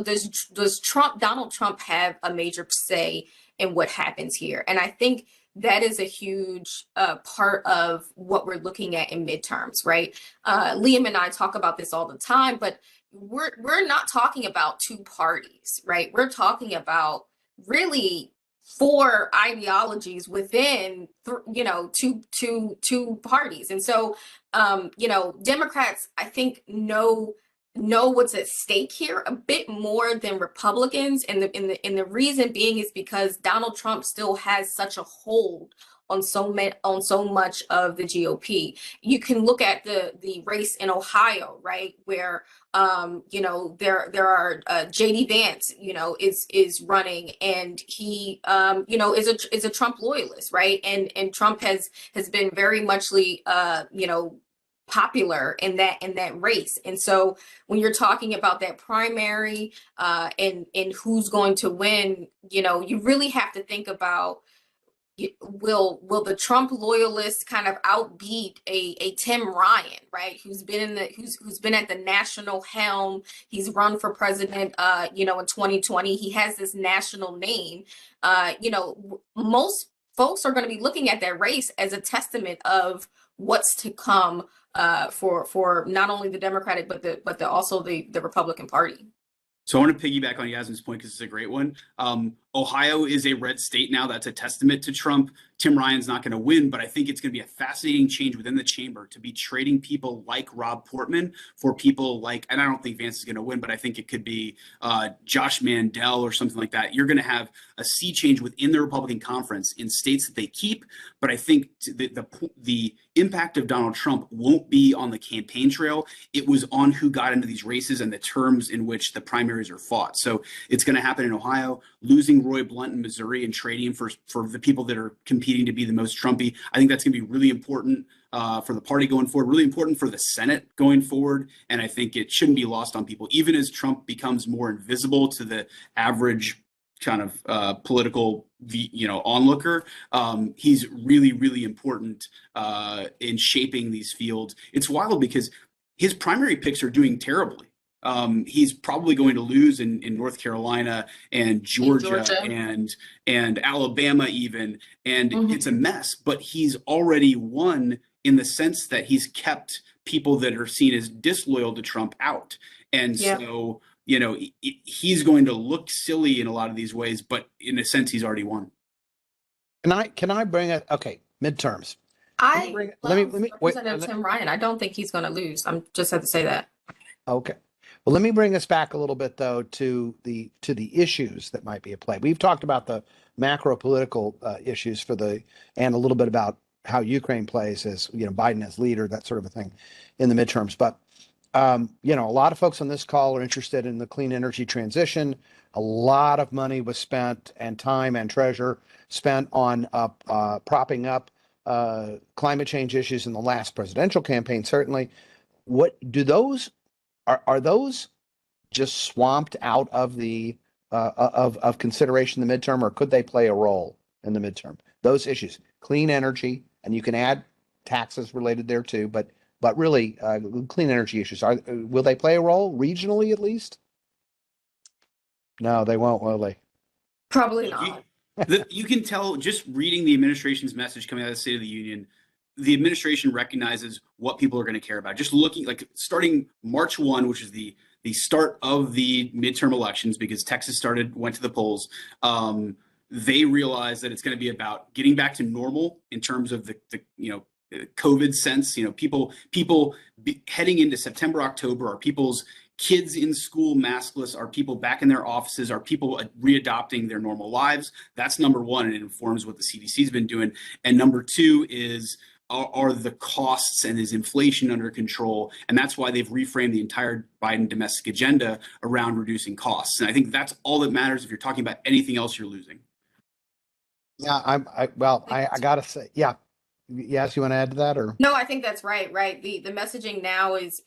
does Donald Trump have a major say in what happens here? And I think that is a huge part of what we're looking at in midterms, right? Liam and I talk about this all the time, but we're not talking about two parties, right? We're talking about really 4 ideologies within, two parties. And so, Democrats, I think, know what's at stake here a bit more than Republicans, and the reason being is because Donald Trump still has such a hold on so much of the GOP. You can look at the race in Ohio, right, where there are JD Vance, is running, and he is a Trump loyalist, right, and Trump has been very muchly popular in that race. And so when you're talking about that primary and who's going to win, you really have to think about, will the Trump loyalists kind of outbeat a Tim Ryan, right? Who's been at the national helm. He's run for president, in 2020. He has this national name. Most folks are going to be looking at that race as a testament of what's to come for not only the Democratic but also the Republican Party. So I want to piggyback on Yasmin's point because it's a great one. Ohio is a red state now. That's a testament to Trump. Tim Ryan's not going to win, but I think it's going to be a fascinating change within the chamber to be trading people like Rob Portman for people like, and I don't think Vance is going to win, but I think it could be Josh Mandel or something like that. You're going to have a sea change within the Republican conference in states that they keep, but I think the impact of Donald Trump won't be on the campaign trail. It was on who got into these races and the terms in which the primaries are fought. So it's going to happen in Ohio. Losing Roy Blunt in Missouri and trading him for the people that are competing to be the most Trumpy, I think that's going to be really important for the party going forward, really important for the Senate going forward. And I think it shouldn't be lost on people, even as Trump becomes more invisible to the average kind of political onlooker. He's really, really important in shaping these fields. It's wild because his primary picks are doing terribly. He's probably going to lose in North Carolina and Georgia. and Alabama even, and it's a mess, but he's already won in the sense that he's kept people that are seen as disloyal to Trump out. And so, he's going to look silly in a lot of these ways, but in a sense, he's already won. Can I bring it? Okay, midterms. Representative Tim Ryan. I don't think he's going to lose. I'm just have to say that. Okay. Well, let me bring us back a little bit, though, to the issues that might be at play. We've talked about the macro political issues and a little bit about how Ukraine plays as, Biden as leader, that sort of a thing in the midterms. But, a lot of folks on this call are interested in the clean energy transition. A lot of money was spent and time and treasure spent on propping up climate change issues in the last presidential campaign, certainly. What do those are those just swamped out of the of consideration in the midterm, or could they play a role in the midterm? Those issues, clean energy, and you can add taxes related there too, but really clean energy issues, will they play a role regionally at least? No, they won't, will they? Probably not. You can tell just reading the administration's message coming out of the State of the Union. The administration recognizes what people are going to care about. Just looking, like starting March 1, which is the start of the midterm elections, because Texas went to the polls. They realize that it's going to be about getting back to normal in terms of the COVID sense. People heading into September, October, are people's kids in school maskless? Are people back in their offices? Are people readopting their normal lives? That's number one, and it informs what the CDC has been doing. And number two is, are the costs and is inflation under control? And that's why they've reframed the entire Biden domestic agenda around reducing costs. And I think that's all that matters. If you're talking about anything else, you're losing. Yeah, I gotta say, yeah. Yes, you want to add to that, or? No, I think that's right. Right. The messaging now is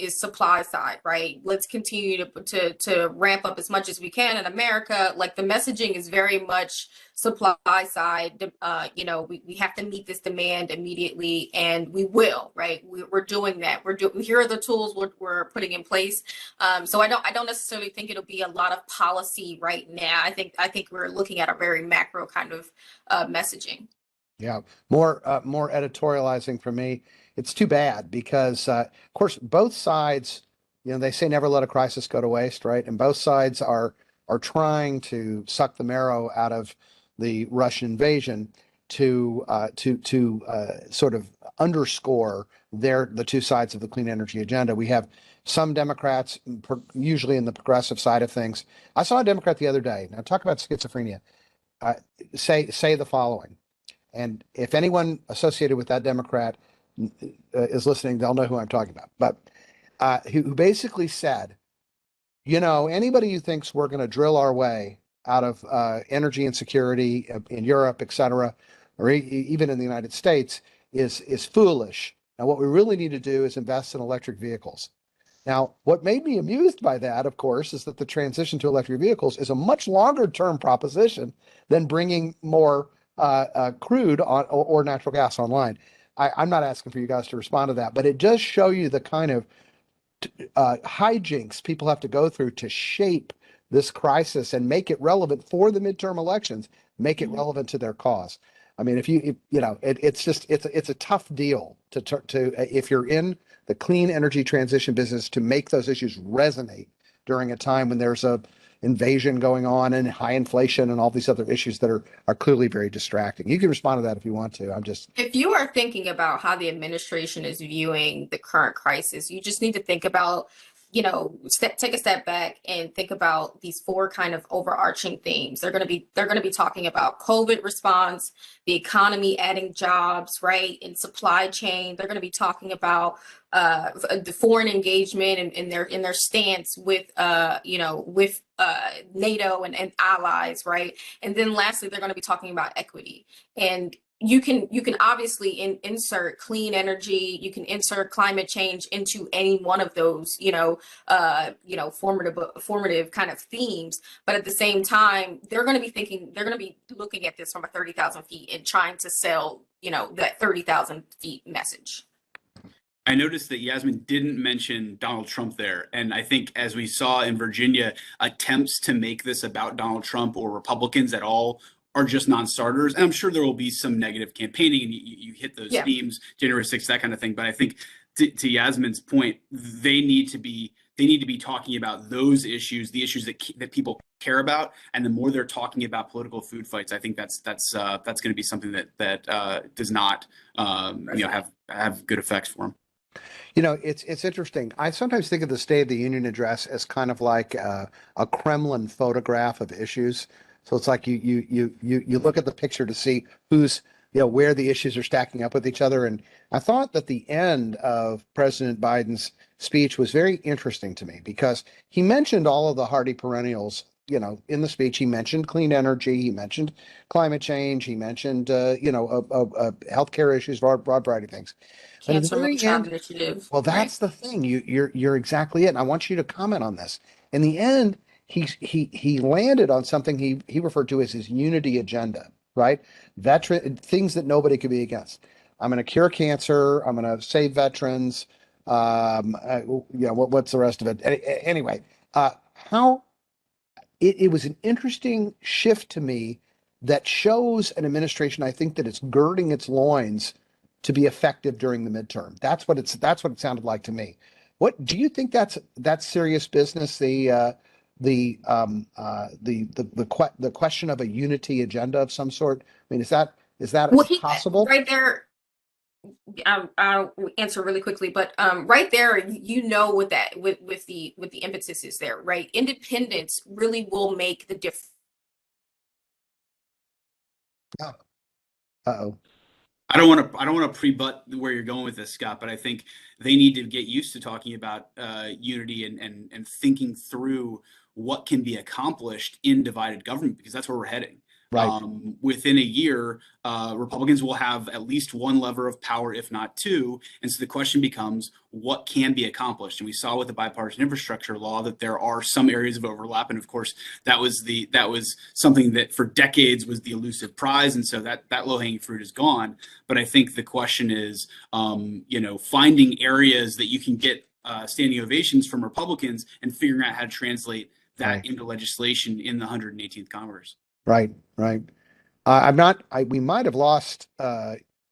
supply side, right? Let's continue to ramp up as much as we can in America. Like, the messaging is very much supply side. We have to meet this demand immediately, and we will. Right. We're doing that. Here are the tools we're putting in place. So I don't necessarily think it'll be a lot of policy right now. I think we're looking at a very macro kind of messaging. Yeah, more editorializing from me. It's too bad because, of course, both sides, they say never let a crisis go to waste, right? And both sides are trying to suck the marrow out of the Russian invasion to sort of underscore the two sides of the clean energy agenda. We have some Democrats, usually in the progressive side of things. I saw a Democrat the other day. Now, talk about schizophrenia. Say the following. And if anyone associated with that Democrat is listening, they'll know who I'm talking about. But who basically said, you know, anybody who thinks we're going to drill our way out of energy insecurity in Europe, et cetera, or even in the United States is foolish. Now, what we really need to do is invest in electric vehicles. Now, what made me amused by that, of course, is that the transition to electric vehicles is a much longer term proposition than bringing more crude or natural gas online. I'm not asking for you guys to respond to that, but it does show you the kind of hijinks people have to go through to shape this crisis and make it relevant for the midterm elections, make it relevant to their cause. I mean, if you know, it's a tough deal to if you're in the clean energy transition business to make those issues resonate during a time when there's a invasion going on and high inflation and all these other issues that are clearly very distracting. You can respond to that if you want to. If you are thinking about how the administration is viewing the current crisis, you just need to think about, you know, take a step back and think about these four kind of overarching themes. They're going to be talking about COVID response, the economy adding jobs, right, and supply chain. They're going to be talking about the foreign engagement and their stance with with NATO and allies, right? And then lastly, they're going to be talking about equity. And you can obviously insert clean energy, you can insert climate change into any one of those, formative kind of themes. But at the same time, they're going to be looking at this from a 30,000 feet and trying to sell, that 30,000 feet message. I noticed that Yasmin didn't mention Donald Trump there. And I think as we saw in Virginia, attempts to make this about Donald Trump or Republicans at all are just non-starters. And I'm sure there will be some negative campaigning and you hit those themes, January 6th, that kind of thing. But I think to Yasmin's point, they need to be talking about those issues, the issues that people care about. And the more they're talking about political food fights, I think that's going to be something that does not have good effects for them. You know, it's interesting. I sometimes think of the State of the Union address as kind of like a Kremlin photograph of issues. So it's like you look at the picture to see who's, where the issues are stacking up with each other. And I thought that the end of President Biden's speech was very interesting to me because he mentioned all of the hardy perennials. In the speech, he mentioned clean energy, he mentioned climate change, he mentioned, healthcare issues, broad variety of things. Cancer Moonshot Initiative. Well, that's the thing. You're exactly it. And I want you to comment on this. In the end, he landed on something he referred to as his unity agenda, right? Veteran things that nobody could be against. I'm going to cure cancer. I'm going to save veterans. What's the rest of it? Anyway, it was an interesting shift to me that shows an administration, I think, that it's girding its loins to be effective during the midterm. That's what it sounded like to me. What do you think that's serious business? The question of a unity agenda of some sort. I mean, is that possible? Right there. I'll answer really quickly, but right there, what that with the impetus is there, right? Independence really will make the difference. Uh-oh. I don't want to pre-butt where you're going with this, Scott, but I think they need to get used to talking about unity and thinking through what can be accomplished in divided government, because that's where we're heading. Right. Within a year, Republicans will have at least one lever of power, if not two. And so the question becomes, what can be accomplished? And we saw with the bipartisan infrastructure law that there are some areas of overlap. And of course, that was something that for decades was the elusive prize. And so that low-hanging fruit is gone. But I think the question is, finding areas that you can get standing ovations from Republicans and figuring out how to translate that into legislation in the 118th Congress. Right. We might have lost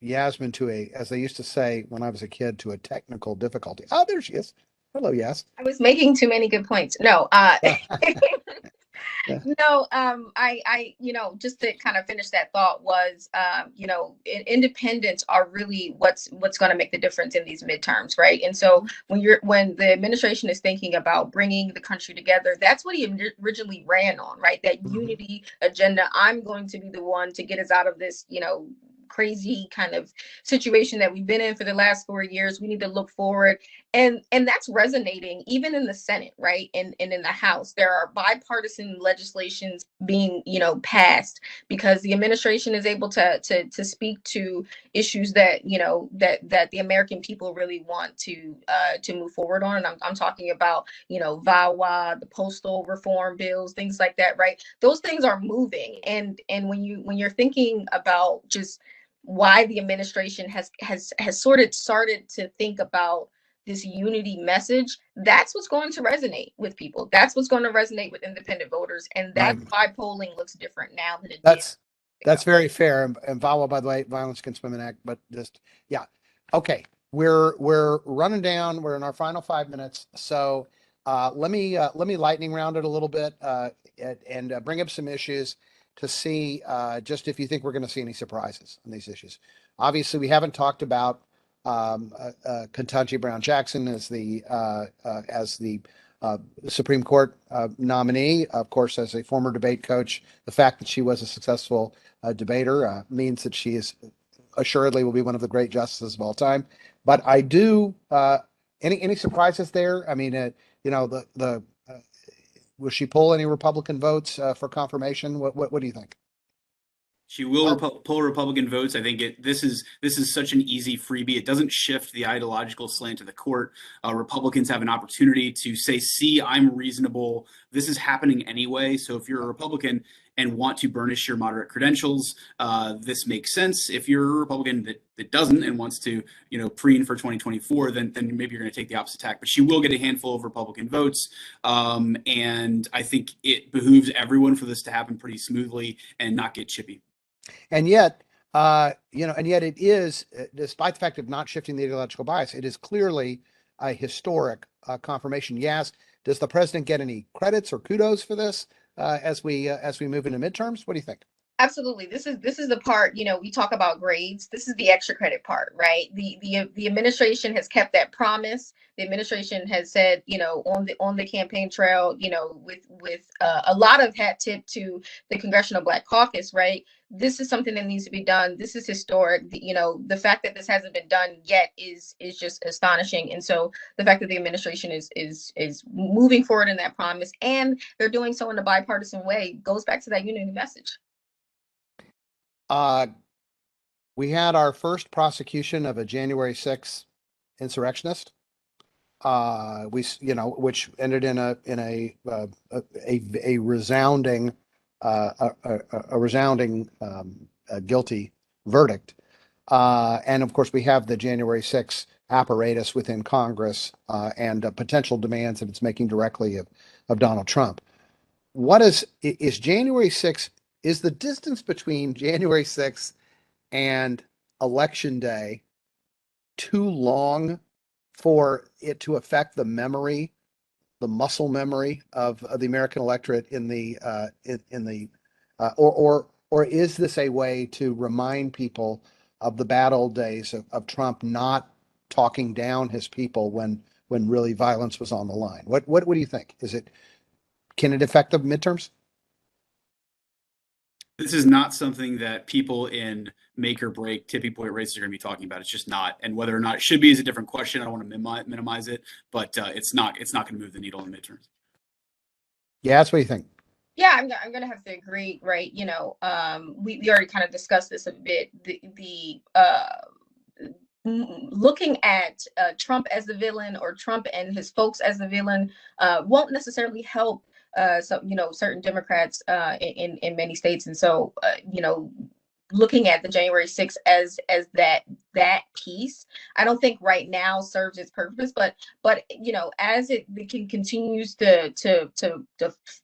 Yasmin to as they used to say when I was a kid, to a technical difficulty. Oh, there she is. Hello, Yas. I was making too many good points. No, no, I just to kind of finish that thought was, independents are really what's going to make the difference in these midterms, right? And so when the administration is thinking about bringing the country together, that's what he originally ran on, right? That unity agenda. I'm going to be the one to get us out of this, crazy kind of situation that we've been in for the last 4 years. We need to look forward. And that's resonating even in the Senate, right? And in the House. There are bipartisan legislations being, passed because the administration is able to speak to issues that, that the American people really want to move forward on. And I'm talking about, VAWA, the postal reform bills, things like that, right? Those things are moving. And when you're thinking about just why the administration has sort of started to think about this unity message, that's what's going to resonate with people. That's what's going to resonate with independent voters. And that's why polling looks different now than it did. That's very fair. And VAWA, by the way, Violence Against Women Act, but just, yeah. Okay. We're running down. We're in our final 5 minutes. So let me lightning round it a little bit and bring up some issues to see just if you think we're going to see any surprises on these issues. Obviously, we haven't talked about Ketanji Brown Jackson as the Supreme Court nominee. Of course, as a former debate coach, the fact that she was a successful debater means that she is assuredly will be one of the great justices of all time. But I do any surprises there? I mean, will she pull any Republican votes for confirmation? What do you think? She will pull Republican votes. I think this is such an easy freebie. It doesn't shift the ideological slant of the court. Republicans have an opportunity to say, see, I'm reasonable. This is happening anyway. So if you're a Republican and want to burnish your moderate credentials, this makes sense. If you're a Republican that doesn't and wants to, preen for 2024, then maybe you're going to take the opposite tack. But she will get a handful of Republican votes. And I think it behooves everyone for this to happen pretty smoothly and not get chippy. And yet, it is, despite the fact of not shifting the ideological bias, it is clearly a historic confirmation. Yes. Does the president get any credits or kudos for this as we move into midterms? What do you think? Absolutely. This is the part, we talk about grades. This is the extra credit part, right? The administration has kept that promise. The administration has said, on the campaign trail, with a lot of hat tip to the Congressional Black Caucus, right? This is something that needs to be done. This is historic. The fact that this hasn't been done yet is just astonishing. And so the fact that the administration is moving forward in that promise and they're doing so in a bipartisan way goes back to that unity message. We had our first prosecution of a January 6th insurrectionist. Which ended in a resounding guilty verdict. And of course, we have the January 6th apparatus within Congress and potential demands that it's making directly of Donald Trump. What is January 6th? Is the distance between January 6th and Election Day too long for it to affect the muscle memory of the American electorate or is this a way to remind people of the bad old days of Trump not talking down his people when really violence was on the line? What do you think? Can it affect the midterms? This is not something that people in make or break tipping point races are going to be talking about. It's just not. And whether or not it should be is a different question. I don't want to minimize it, but it's not going to move the needle in midterms. Yeah, that's what you think. Yeah, I'm going to have to agree, right? We already kind of discussed this a bit. Looking at Trump as the villain or Trump and his folks as the villain won't necessarily help certain Democrats in many states. And so, looking at the January 6th as that piece, I don't think right now serves its purpose, but as it continues to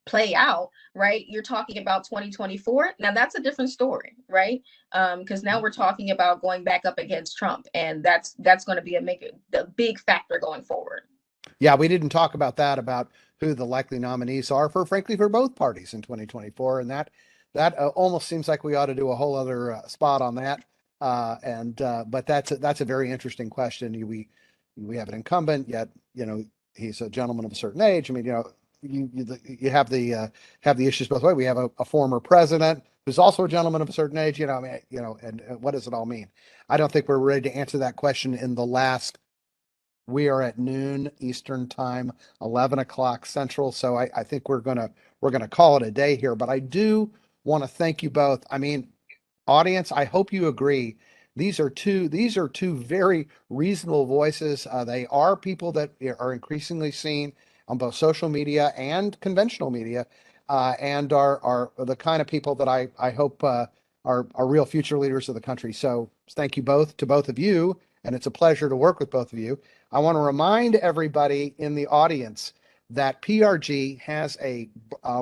play out, right? You're talking about 2024. Now that's a different story, right? Because now we're talking about going back up against Trump, and that's going to be a big factor going forward. Yeah, we didn't talk about who the likely nominees are frankly, for both parties in 2024. And that almost seems like we ought to do a whole other spot on that. But that's a very interesting question. We have an incumbent, yet, he's a gentleman of a certain age. I mean, you have the issues both ways. We have a former president who's also a gentleman of a certain age, I mean, and what does it all mean? I don't think we're ready to answer that question in the last. We are at noon Eastern time, 11 o'clock Central. So I think we're gonna call it a day here. But I do want to thank you both. I mean, audience, I hope you agree. These are two very reasonable voices. They are people that are increasingly seen on both social media and conventional media, and are the kind of people that I hope are real future leaders of the country. So thank you both to both of you, and it's a pleasure to work with both of you. I want to remind everybody in the audience that PRG has a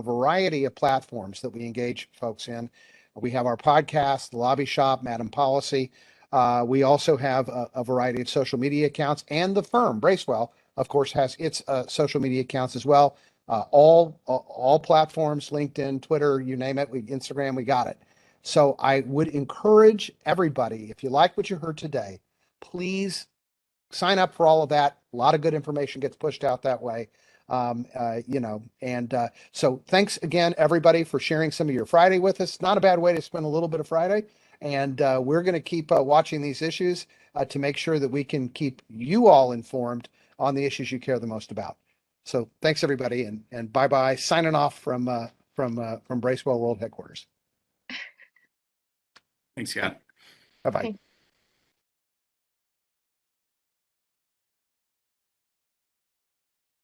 variety of platforms that we engage folks in. We have our podcast, the Lobby Shop, Madam Policy. We also have a variety of social media accounts, and the firm, Bracewell, of course, has its social media accounts as well. All platforms, LinkedIn, Twitter, you name it, Instagram, we got it. So I would encourage everybody, if you like what you heard today, please sign up for all of that. A lot of good information gets pushed out that way. So thanks again, everybody, for sharing some of your Friday with us. Not a bad way to spend a little bit of Friday. And we're going to keep watching these issues to make sure that we can keep you all informed on the issues you care the most about. So thanks, everybody, and bye-bye. Signing off from Bracewell World Headquarters. Thanks, Scott. Bye-bye. Thank